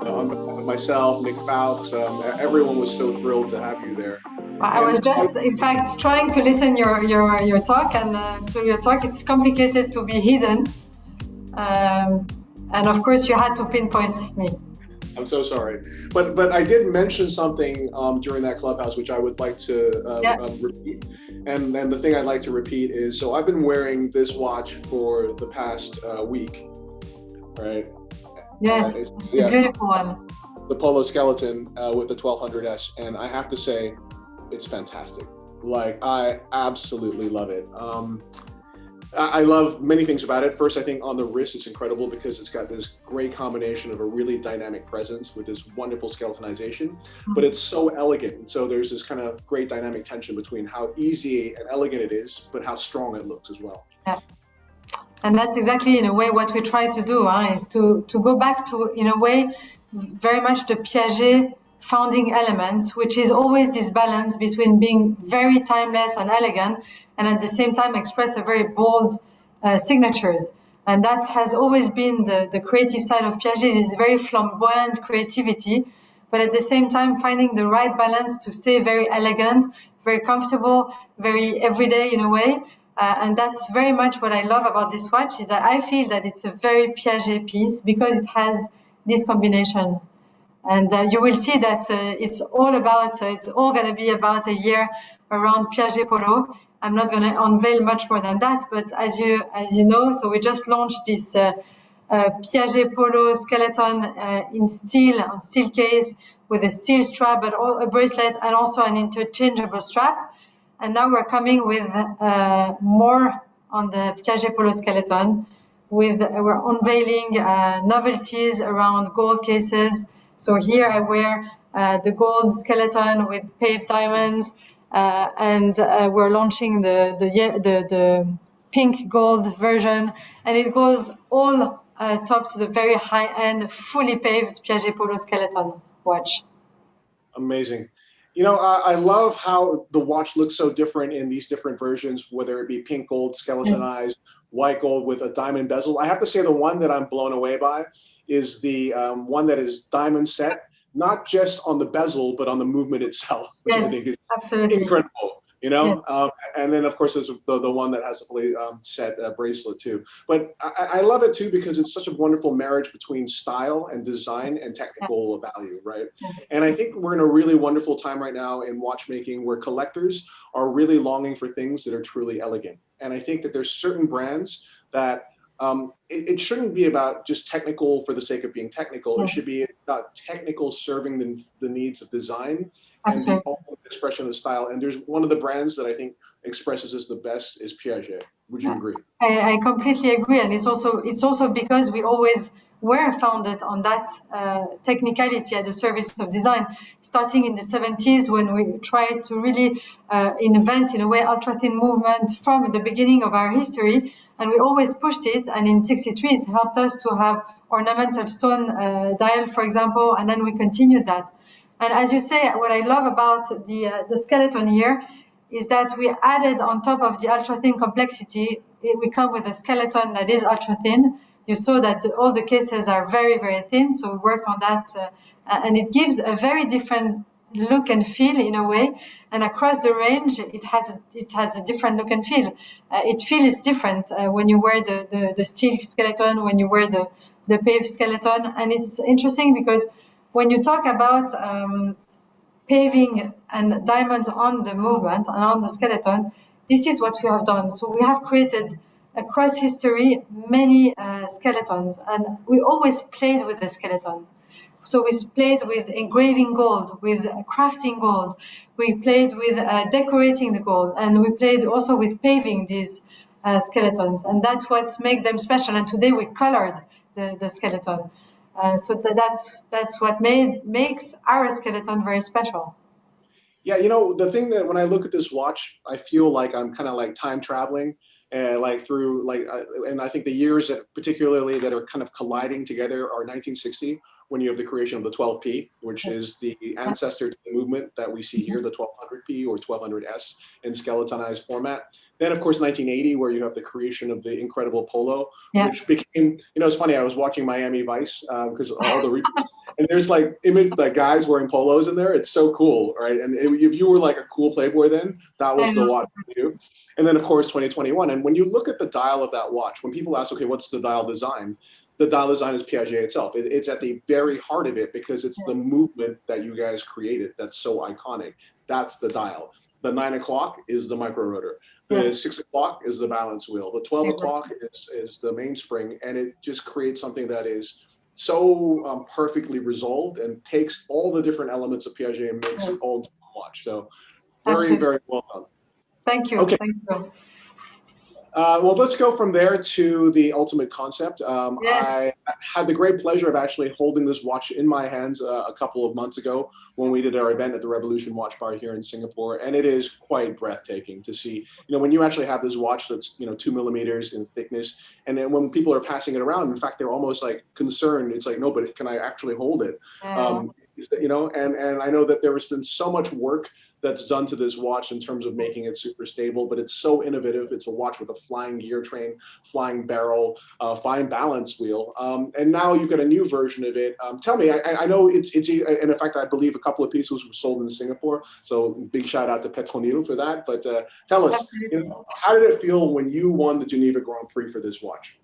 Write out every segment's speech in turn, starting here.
myself, Nick Fowles, everyone was so thrilled to have you there. I was just, in fact, trying to listen your talk, and to your talk, it's complicated to be hidden, and of course you had to pinpoint me. I'm so sorry, but I did mention something during that clubhouse which I would like to repeat, and the thing I'd like to repeat is, so I've been wearing this watch for the past week, right? Yes, a beautiful one. The Polo skeleton with the 1200S, and I have to say, it's fantastic. Like, I absolutely love it. I love many things about it. First, I think on the wrist, it's incredible because it's got this great combination of a really dynamic presence with this wonderful skeletonization, but it's so elegant. And so there's this kind of great dynamic tension between how easy and elegant it is, but how strong it looks as well. Yeah. And that's exactly, in a way, what we try to do, is to go back to, in a way, very much the Piaget founding elements, which is always this balance between being very timeless and elegant, and at the same time express a very bold signatures. And that has always been the creative side of Piaget, this very flamboyant creativity, but at the same time finding the right balance to stay very elegant, very comfortable, very everyday in a way. And that's very much what I love about this watch, is that I feel that it's a very Piaget piece because it has this combination. And you will see that it's all going to be about a year around Piaget Polo. I'm not going to unveil much more than that, but as you know, so we just launched this Piaget Polo skeleton in steel case with a steel strap, but a bracelet and also an interchangeable strap. And now we're coming with more on the Piaget Polo skeleton. We're unveiling novelties around gold cases. So here I wear the gold skeleton with paved diamonds, and we're launching the pink gold version, and it goes all top to the very high-end, fully paved Piaget Polo skeleton watch. Amazing. You know, I love how the watch looks so different in these different versions, whether it be pink gold, skeletonized, white gold with a diamond bezel. I have to say the one that I'm blown away by is the one that is diamond set, not just on the bezel, but on the movement itself, which I think is absolutely incredible, you know? And then, of course, there's the one that has a fully set bracelet, too. But I love it, too, because it's such a wonderful marriage between style and design and technical value, right? And I think we're in a really wonderful time right now in watchmaking where collectors are really longing for things that are truly elegant. And I think that there's certain brands that it shouldn't be about just technical for the sake of being technical. It should be about technical serving the needs of design and the ultimate expression of style. And there's one of the brands that I think expresses this the best is Piaget. Would you agree? I completely agree. And it's also because we always were founded on that technicality at the service of design, starting in the 70s when we tried to really invent, in a way, ultra-thin movement from the beginning of our history. And we always pushed it. And in 63, it helped us to have ornamental stone dial, for example, and then we continued that. And as you say, what I love about the skeleton here is that we added on top of the ultra-thin complexity, we come with a skeleton that is ultra-thin. You saw that all the cases are very, very thin, so we worked on that, and it gives a very different look and feel in a way. And across the range, it has a different look and feel. It feels different when you wear the steel skeleton, when you wear the paved skeleton, and it's interesting because when you talk about paving and diamonds on the movement and on the skeleton, this is what we have done. So we have created across history many skeletons, and we always played with the skeletons. So we played with engraving gold, with crafting gold, we played with decorating the gold, and we played also with paving these skeletons, and that's what makes them special. And today we colored the skeleton. So that's what makes our skeleton very special. Yeah, you know, the thing that when I look at this watch, I feel like I'm kind of like time traveling, and like through like, and I think the years that particularly that are kind of colliding together are 1960, when you have the creation of the 12P, which is the ancestor to the movement that we see here, the 1200P or 1200S in skeletonized format. Then, of course, 1980, where you have the creation of the incredible Polo, which became, you know, it's funny, I was watching Miami Vice because all the repeats, and there's like guys wearing polos in there. It's so cool, right? And if you were like a cool Playboy then, that was the watch for you. And then of course 2021. And when you look at the dial of that watch, when people ask, okay, what's the dial design? The dial design is Piaget itself. It's at the very heart of it because it's the movement that you guys created that's so iconic. That's the dial. The 9 o'clock is the micro rotor. The 6 o'clock is the balance wheel. The 12 o'clock is the mainspring, and it just creates something that is so perfectly resolved and takes all the different elements of Piaget and makes it all into one watch. So very, very well done. Thank you. Okay. Thank you. Well, let's go from there to the ultimate concept. I had the great pleasure of actually holding this watch in my hands a couple of months ago when we did our event at the Revolution Watch Bar here in Singapore, and it is quite breathtaking to see. You know, when you actually have this watch that's 2 millimeters in thickness, and then when people are passing it around, in fact, they're almost like concerned. It's like, no, but can I actually hold it? And I know that there has been so much work that's done to this watch in terms of making it super stable, but it's so innovative. It's a watch with a flying gear train, flying barrel, fine balance wheel. And now you've got a new version of it. Tell me, I know it's, and in fact, I believe a couple of pieces were sold in Singapore. So big shout out to Petronil for that. But tell us, how did it feel when you won the Geneva Grand Prix for this watch?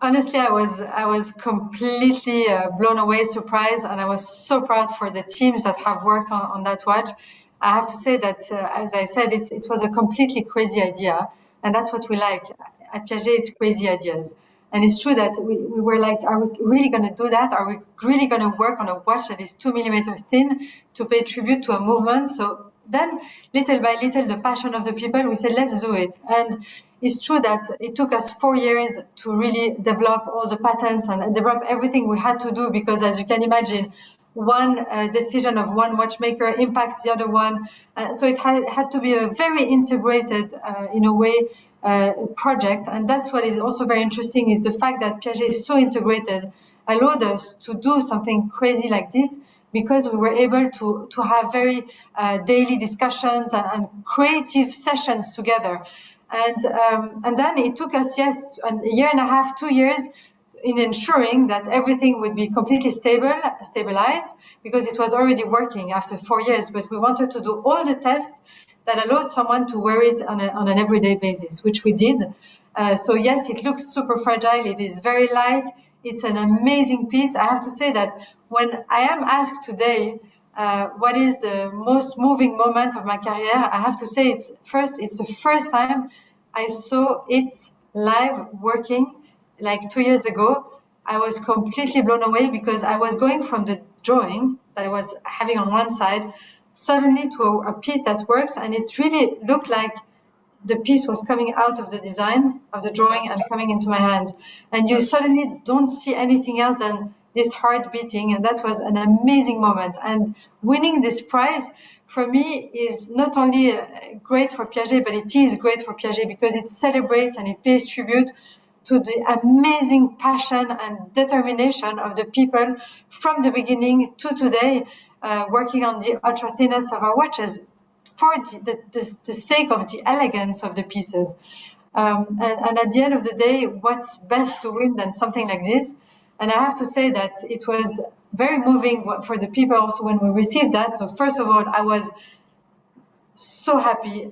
Honestly, I was completely blown away, surprised, and I was so proud for the teams that have worked on that watch. I have to say that, as I said, it was a completely crazy idea, and that's what we like. At Piaget, it's crazy ideas. And it's true that we were like, are we really going to do that? Are we really going to work on a watch that is 2 millimeters thin to pay tribute to a movement? So then, little by little, the passion of the people, we said, let's do it. And it's true that it took us 4 years to really develop all the patents and develop everything we had to do, because as you can imagine, one decision of one watchmaker impacts the other one. So it had to be a very integrated, in a way, project. And that's what is also very interesting, is the fact that Piaget is so integrated allowed us to do something crazy like this, because we were able to have very daily discussions and creative sessions together. And then it took us, a year and a half, 2 years, in ensuring that everything would be completely stabilized, because it was already working after 4 years. But we wanted to do all the tests that allows someone to wear it on an everyday basis, which we did. So yes, it looks super fragile. It is very light. It's an amazing piece. I have to say that when I am asked today, what is the most moving moment of my career, I have to say it's the first time I saw it live working, like 2 years ago. I was completely blown away, because I was going from the drawing that I was having on one side suddenly to a piece that works, and it really looked like the piece was coming out of the design of the drawing and coming into my hands. And you suddenly don't see anything else than this heart beating, and that was an amazing moment. And winning this prize for me is not only great for Piaget, but it is great for Piaget because it celebrates and it pays tribute to the amazing passion and determination of the people from the beginning to today, working on the ultra thinness of our watches for the sake of the elegance of the pieces. And at the end of the day, what's best to win than something like this? And I have to say that it was very moving for the people also when we received that. So first of all, I was so happy.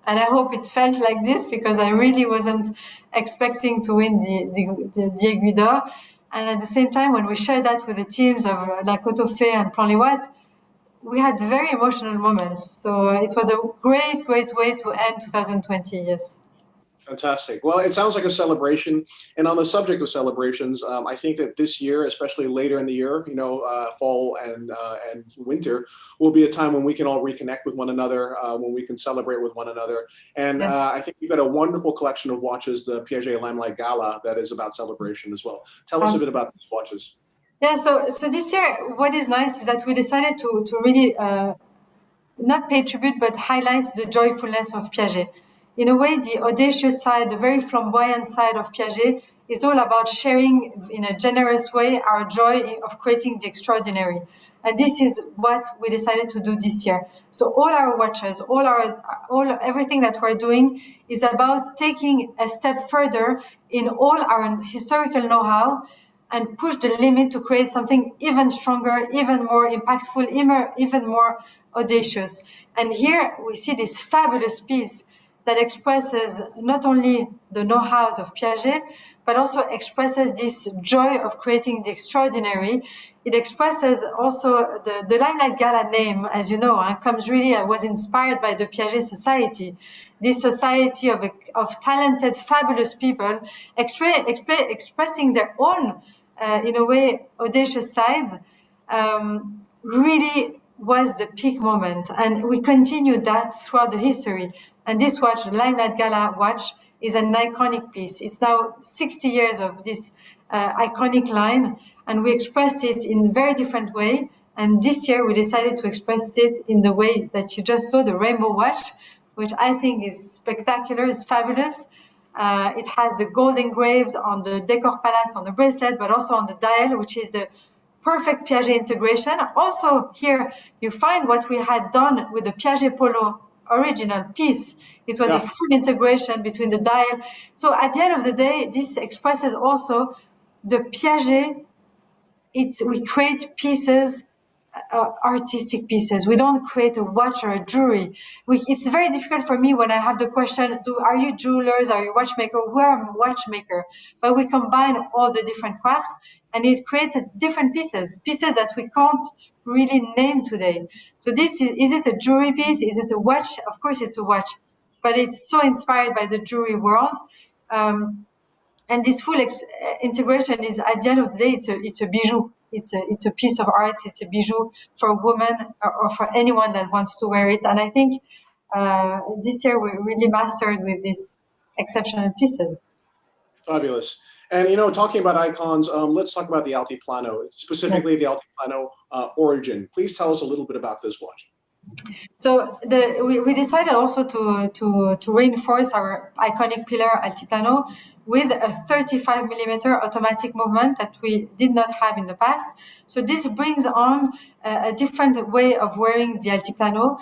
And I hope it felt like this, because I really wasn't expecting to win the Aiguille d'Or. And at the same time, when we shared that with the teams of teAuxFe and Limelight, we had very emotional moments. So it was a great, great way to end 2020, yes. Fantastic. Well, it sounds like a celebration. And on the subject of celebrations, I think that this year, especially later in the year, fall and winter, will be a time when we can all reconnect with one another, when we can celebrate with one another. And I think you've got a wonderful collection of watches, the Piaget Limelight Gala, that is about celebration as well. Tell us a bit about these watches. Yeah, so this year, what is nice is that we decided to really not pay tribute, but highlight the joyfulness of Piaget. In a way, the audacious side, the very flamboyant side of Piaget is all about sharing in a generous way our joy of creating the extraordinary. And this is what we decided to do this year. So all our watches, everything that we're doing is about taking a step further in all our historical know-how and push the limit to create something even stronger, even more impactful, even more audacious. And here we see this fabulous piece that expresses not only the know-hows of Piaget, but also expresses this joy of creating the extraordinary. It expresses also the Limelight Gala name, as you know, was inspired by the Piaget Society, this society of talented, fabulous people expressing their own, in a way, audacious sides, really was the peak moment. And we continued that throughout the history. And this watch, the Limelight Gala watch, is an iconic piece. It's now 60 years of this iconic line, and we expressed it in a very different way. And this year we decided to express it in the way that you just saw, the rainbow watch, which I think is spectacular, is fabulous. It has the gold engraved on the Decor Palace on the bracelet, but also on the dial, which is the perfect Piaget integration. Also here you find what we had done with the Piaget Polo original piece. It was a full integration between the dial. So at the end of the day, this expresses also the Piaget. We create pieces, artistic pieces. We don't create a watch or a jewelry. It's very difficult for me when I have the question, are you jewelers, are you watchmaker? We're a watchmaker. But we combine all the different crafts and it creates different pieces that we can't really name today. So is it a jewelry piece? Is it a watch? Of course it's a watch, but it's so inspired by the jewelry world. And this full integration is, at the end of the day, it's a bijou. It's a piece of art. It's a bijou for a woman or for anyone that wants to wear it. And I think this year we really mastered with these exceptional pieces. Fabulous. And, you know, talking about icons, let's talk about the Altiplano, specifically the Altiplano origin. Please tell us a little bit about this watch. So we decided also to reinforce our iconic pillar Altiplano with a 35 millimeter automatic movement that we did not have in the past. So this brings on a different way of wearing the Altiplano.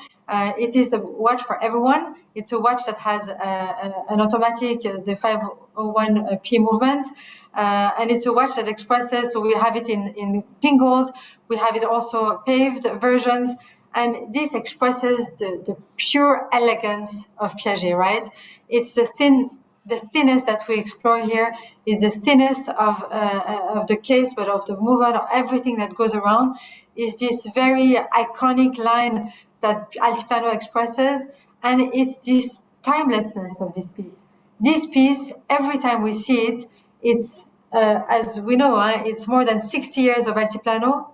It is a watch for everyone. It's a watch that has an automatic, the 501p movement, and it's a watch that expresses, so we have it in pink gold, we have it also paved versions, and this expresses the pure elegance of Piaget, right? It's the thinness that we explore here is the thinnest of the case, but of the movement, of everything that goes around, is this very iconic line that Altiplano expresses, and it's this timelessness of this piece. This piece, every time we see it, it's, as we know, it's more than 60 years of Altiplano,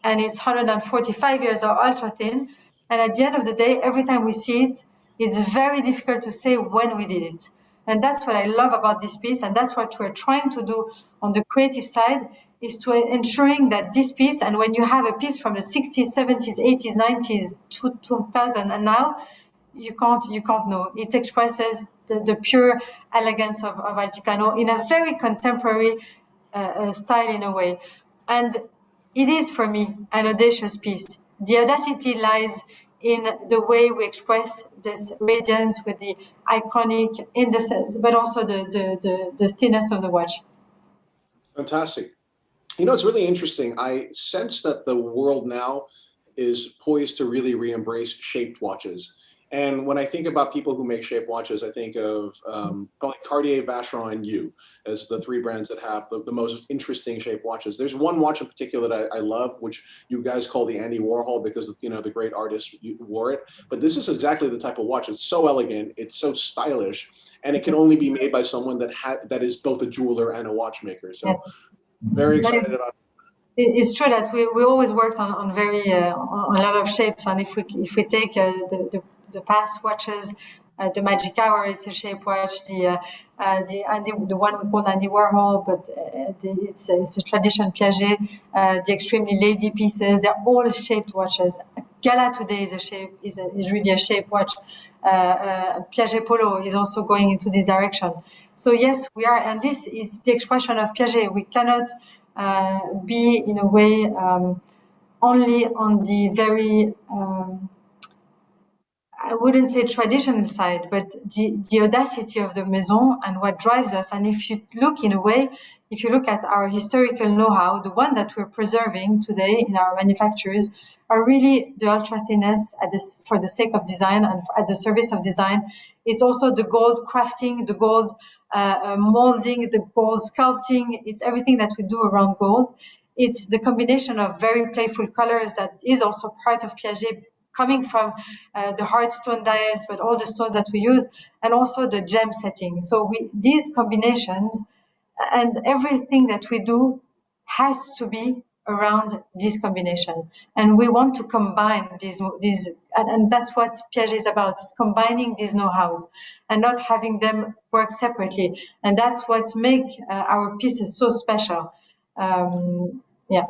and it's 145 years of ultra thin. And at the end of the day, every time we see it, it's very difficult to say when we did it. And that's what I love about this piece, and that's what we're trying to do on the creative side, is to ensuring that this piece, and when you have a piece from the 60s, 70s, 80s, 90s, 2000, and now, you can't know. It expresses the pure elegance of Altiplano in a very contemporary style in a way. And it is, for me, an audacious piece. The audacity lies in the way we express this radiance with the iconic indices, but also the thinness of the watch. Fantastic. You know, it's really interesting. I sense that the world now is poised to really re-embrace shaped watches. And when I think about people who make shaped watches, I think of probably Cartier, Vacheron, and You as the three brands that have the most interesting shaped watches. There's one watch in particular that I love, which you guys call the Andy Warhol because, you know, the great artist wore it. But this is exactly the type of watch. It's so elegant, it's so stylish, and it can only be made by someone that is both a jeweler and a watchmaker. So yes. Very excited about it. It's true that we always worked on very on a lot of shapes, and if we take the past watches, the Magic Hour, it's a shape watch. The one we call Andy Warhol, but it's a tradition Piaget. The extremely lady pieces, they're all shaped watches. Gala today is really a shape watch. Piaget Polo is also going into this direction. So yes, we are, and this is the expression of Piaget. We cannot be in a way only on the very I wouldn't say traditional side, but the audacity of the maison and what drives us. And if you look in a way, if you look at our historical know-how, the one that we're preserving today in our manufacturers are really the ultra thinness for the sake of design and at the service of design. It's also the gold crafting, the gold molding, the gold sculpting. It's everything that we do around gold. It's the combination of very playful colors that is also part of Piaget, coming from the hard stone dials, but all the stones that we use, and also the gem setting. So these combinations and everything that we do has to be around this combination. And we want to combine these and that's what Piaget is about. It's combining these know-hows and not having them work separately. And that's what makes our pieces so special. Yeah.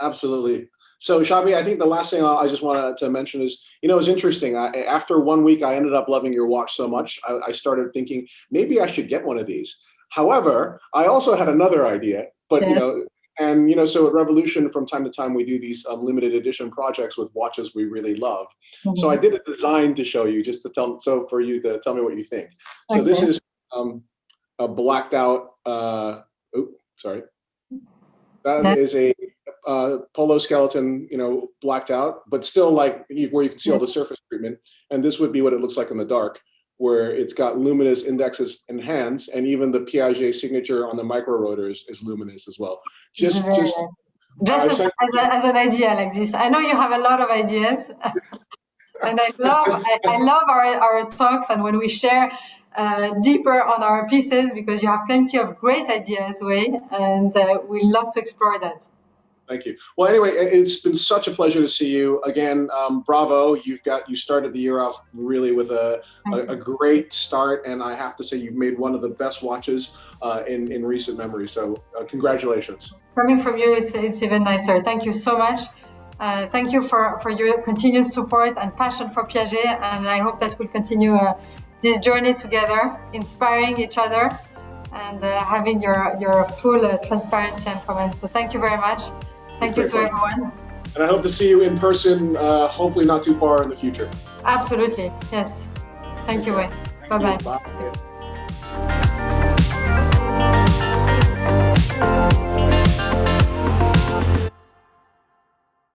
Absolutely. So, Chabi, I think the last thing I just wanted to mention is, it's interesting. After 1 week, I ended up loving your watch so much, I started thinking, maybe I should get one of these. However, I also had another idea, but, so at Revolution, from time to time, we do these limited edition projects with watches we really love. Mm-hmm. So I did a design to show you, just to for you to tell me what you think. So okay. This is a blacked out, that is a polo skeleton, blacked out, but still where you can see all the surface treatment. And this would be what it looks like in the dark, where it's got luminous indexes and hands, and even the Piaget signature on the micro rotors is luminous as well. Just as an idea like this. I know you have a lot of ideas, and I love our talks and when we share deeper on our pieces, because you have plenty of great ideas, Wei, and we love to explore that. Thank you. Well, anyway, it's been such a pleasure to see you again. Bravo! You started the year off really with a great start, and I have to say you've made one of the best watches in recent memory. So, congratulations. Coming from you, it's even nicer. Thank you so much. Thank you for your continuous support and passion for Piaget, and I hope that we'll continue this journey together, inspiring each other, and having your full transparency and comments. So thank you very much. Thank you to everyone. And I hope to see you in person, hopefully not too far in the future. Absolutely, yes. Thank you, Wei. Bye-bye. Bye.